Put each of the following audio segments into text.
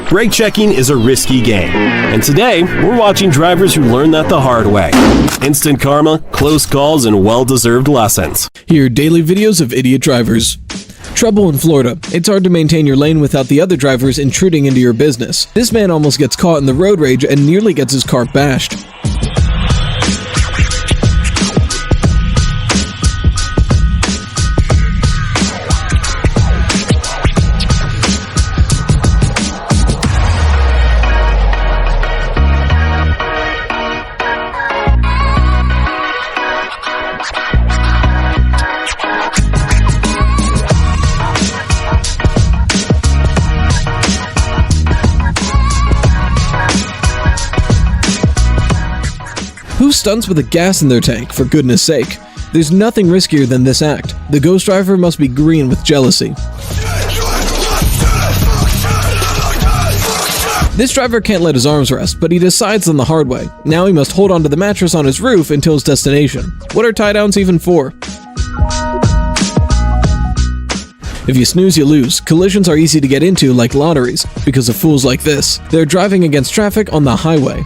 Brake checking is a risky game, and today we're watching drivers who learn that the hard way. Instant karma, close calls, and well-deserved lessons. Here are daily videos of idiot drivers. Trouble in Florida. It's hard to maintain your lane without the other drivers intruding into your business. This man almost gets caught in the road rage and nearly gets his car bashed. Who stunts with a gas in their tank, for goodness sake? There's nothing riskier than this act. The ghost driver must be green with jealousy. This driver can't let his arms rest, but he decides on the hard way. Now he must hold onto the mattress on his roof until his destination. What are tie-downs even for? If you snooze, you lose. Collisions are easy to get into like lotteries, because of fools like this. They're driving against traffic on the highway.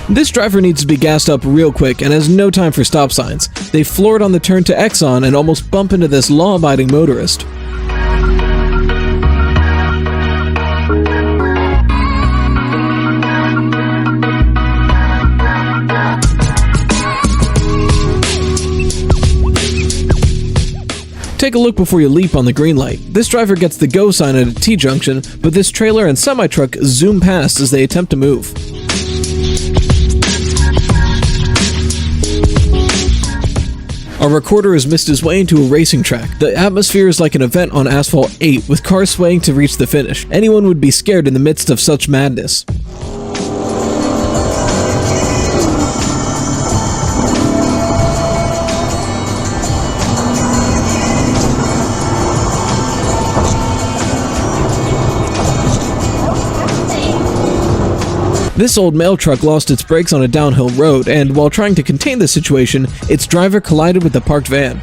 This driver needs to be gassed up real quick and has no time for stop signs. They floor it on the turn to Exxon and almost bump into this law-abiding motorist. Take a look before you leap on the green light. This driver gets the go sign at a T-junction, but this trailer and semi-truck zoom past as they attempt to move. Our recorder has missed his way into a racing track. The atmosphere is like an event on Asphalt 8, with cars swaying to reach the finish. Anyone would be scared in the midst of such madness. This old mail truck lost its brakes on a downhill road, and while trying to contain the situation, its driver collided with the parked van.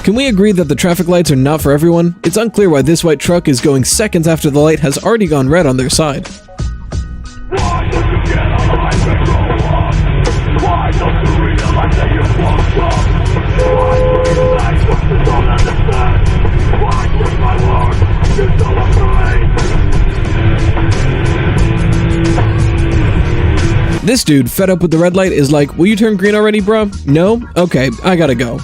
Can we agree that the traffic lights are not for everyone? It's unclear why this white truck is going seconds after the light has already gone red on their side. This dude, fed up with the red light, is like, "Will you turn green already, bro? No? Okay, I gotta go."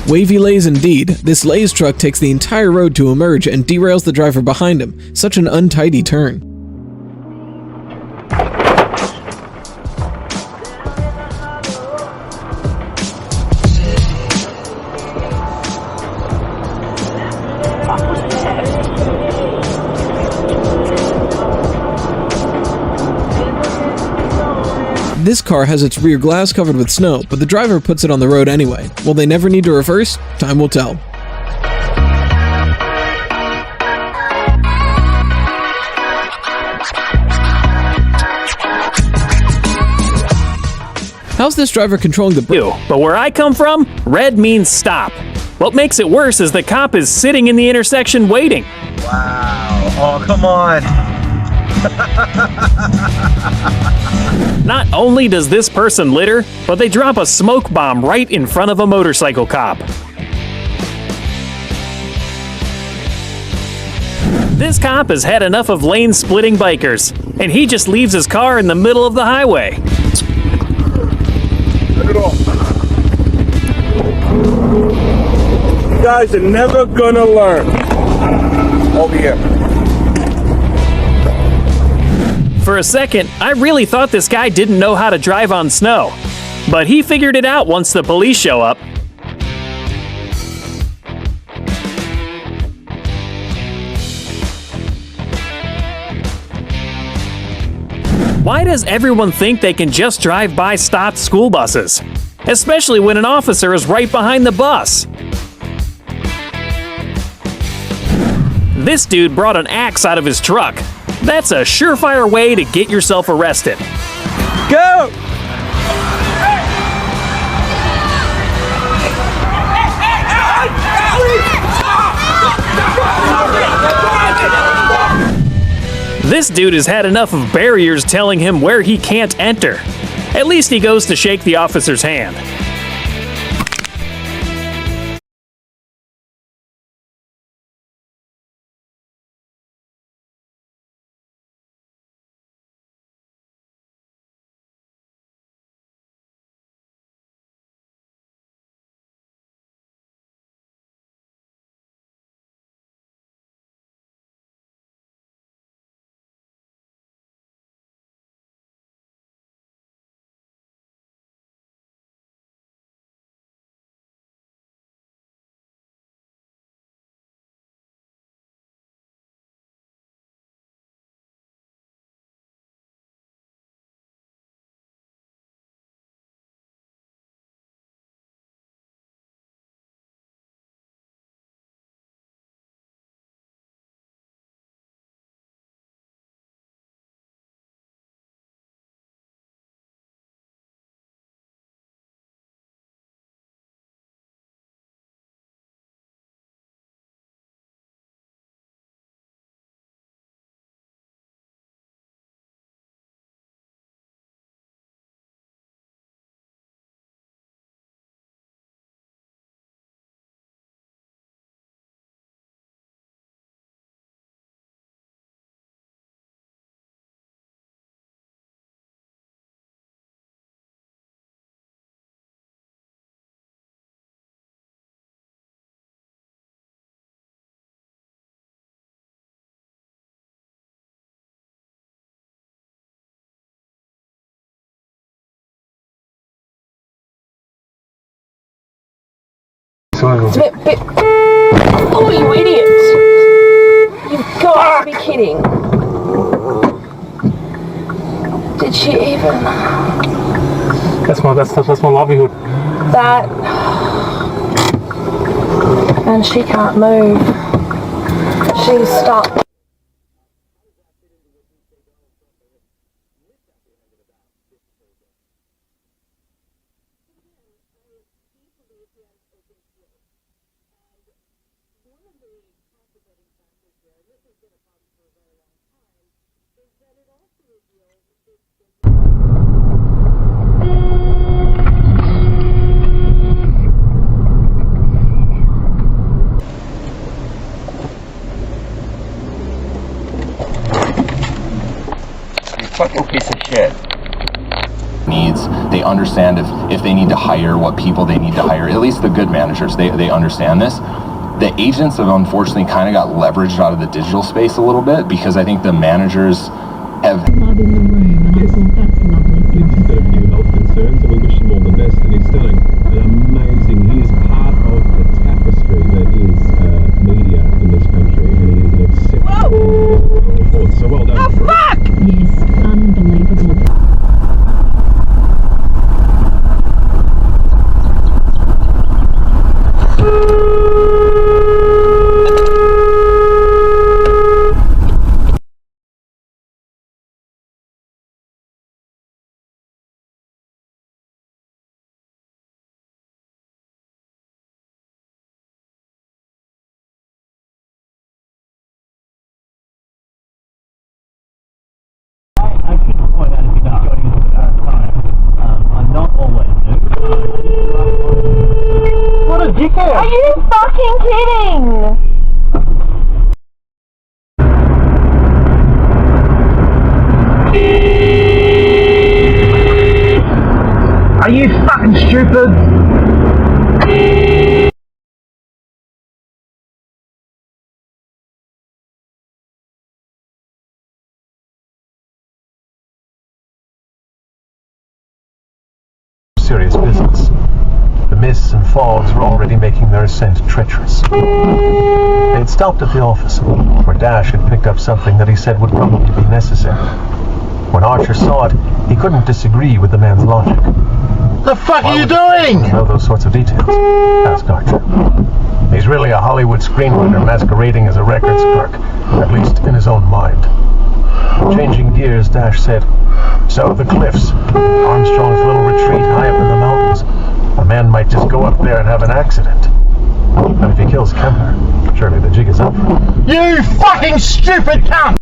Wavy lays indeed. This Lay's truck takes the entire road to emerge and derails the driver behind him. Such an untidy turn. This car has its rear glass covered with snow, but the driver puts it on the road anyway. Will they never need to reverse? Time will tell. How's this driver controlling the brake? But where I come from, red means stop. What makes it worse is the cop is sitting in the intersection waiting. Wow. Oh, come on. Not only does this person litter, but they drop a smoke bomb right in front of a motorcycle cop. This cop has had enough of lane-splitting bikers, and he just leaves his car in the middle of the highway. Turn it off. You guys are never gonna learn. Over here. For a second, I really thought this guy didn't know how to drive on snow, but he figured it out once the police show up. Why does everyone think they can just drive by stopped school buses? Especially when an officer is right behind the bus. This dude brought an axe out of his truck. That's a surefire way to get yourself arrested. Go! This dude has had enough of barriers telling him where he can't enter. At least he goes to shake the officer's hand. It's a bit... Oh, you idiot! You've got to be kidding. Did she even... That's my livelihood. That... And she can't move. She's stuck. Fucking piece of shit. Needs, they understand if they need to hire what people they need to hire, at least the good managers, they understand this. The agents have unfortunately kind of got leveraged out of the digital space a little bit because I think the managers have... Blood in the room, and I thought that's lovely. He's got a few health concerns and we wish him all the best, and he's doing an amazing, he is part of the tapestry that is media in this country, and he is an exceptional report. So well done. Oh, fuck! Yes, unbelievable. fucking kidding? Are you fucking stupid? Serious business. The mists and fogs were already making their ascent treacherous. They had stopped at the office, where Dash had picked up something that he said would probably be necessary. When Archer saw it, he couldn't disagree with the man's logic. The fuck Why are you would doing? he know those sorts of details? Asked Archer. He's really a Hollywood screenwriter masquerading as a records clerk, at least in his own mind. Changing gears, Dash said, "So the cliffs, Armstrong's little retreat high up in the mountains. A man might just go up there and have an accident. But if he kills Kemper, surely the jig is up for him." You fucking stupid cunt!